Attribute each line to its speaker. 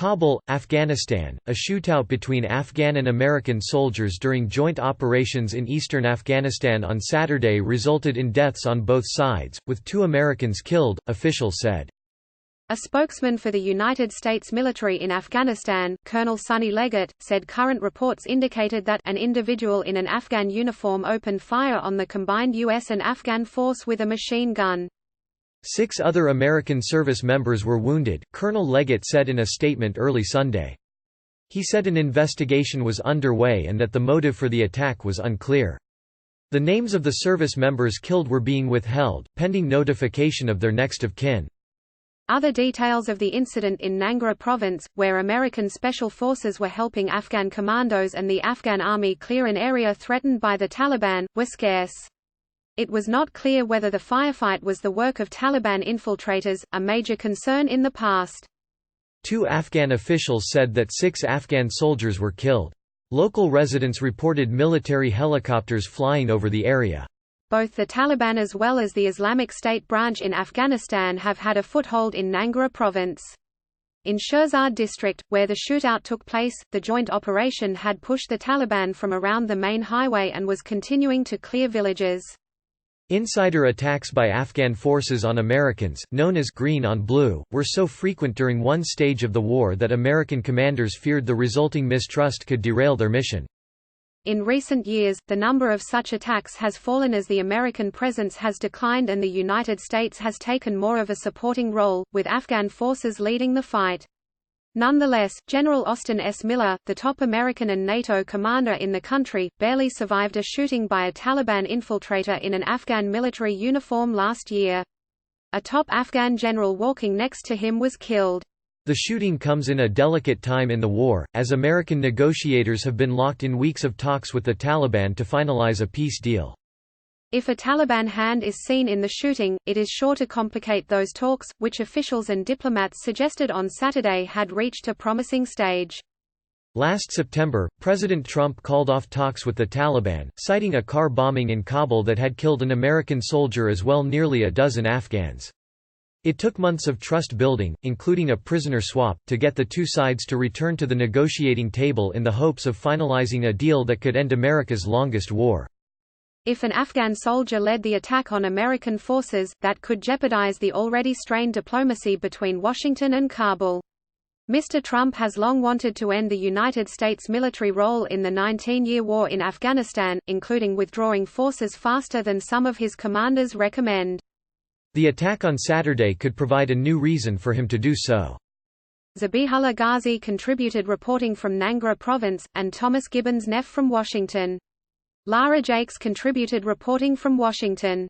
Speaker 1: Kabul, Afghanistan, a shootout between Afghan and American soldiers during joint operations in eastern Afghanistan on Saturday resulted in deaths on both sides, with 2 Americans killed, officials said.
Speaker 2: A spokesman for the United States military in Afghanistan, Colonel Sonny Leggett, said current reports indicated that an individual in an Afghan uniform opened fire on the combined U.S. and Afghan force with a machine gun.
Speaker 1: 6 other American service members were wounded, Colonel Leggett said in a statement early Sunday. He said an investigation was underway and that the motive for the attack was unclear. The names of the service members killed were being withheld, pending notification of their next of kin.
Speaker 2: Other details of the incident in Nangarhar province, where American special forces were helping Afghan commandos and the Afghan army clear an area threatened by the Taliban, were scarce. It was not clear whether the firefight was the work of Taliban infiltrators, a major concern in the past.
Speaker 1: 2 Afghan officials said that 6 Afghan soldiers were killed. Local residents reported military helicopters flying over the area.
Speaker 2: Both the Taliban as well as the Islamic State branch in Afghanistan have had a foothold in Nangarhar province. In Shirzad district, where the shootout took place, the joint operation had pushed the Taliban from around the main highway and was continuing to clear villages.
Speaker 1: Insider attacks by Afghan forces on Americans, known as green on blue, were so frequent during one stage of the war that American commanders feared the resulting mistrust could derail their mission.
Speaker 2: In recent years, the number of such attacks has fallen as the American presence has declined and the United States has taken more of a supporting role, with Afghan forces leading the fight. Nonetheless, General Austin S. Miller, the top American and NATO commander in the country, barely survived a shooting by a Taliban infiltrator in an Afghan military uniform last year. A top Afghan general walking next to him was killed.
Speaker 1: The shooting comes in a delicate time in the war, as American negotiators have been locked in weeks of talks with the Taliban to finalize a peace deal.
Speaker 2: If a Taliban hand is seen in the shooting, it is sure to complicate those talks, which officials and diplomats suggested on Saturday had reached a promising stage.
Speaker 1: Last September, President Trump called off talks with the Taliban, citing a car bombing in Kabul that had killed an American soldier as well as nearly a dozen Afghans. It took months of trust building, including a prisoner swap, to get the 2 sides to return to the negotiating table in the hopes of finalizing a deal that could end America's longest war.
Speaker 2: If an Afghan soldier led the attack on American forces, that could jeopardize the already strained diplomacy between Washington and Kabul. Mr. Trump has long wanted to end the United States military role in the 19-year war in Afghanistan, including withdrawing forces faster than some of his commanders recommend.
Speaker 1: The attack on Saturday could provide a new reason for him to do so.
Speaker 2: Zabihullah Ghazi contributed reporting from Nangarhar province, and Thomas Gibbons Neff from Washington. Lara Jakes contributed reporting from Washington.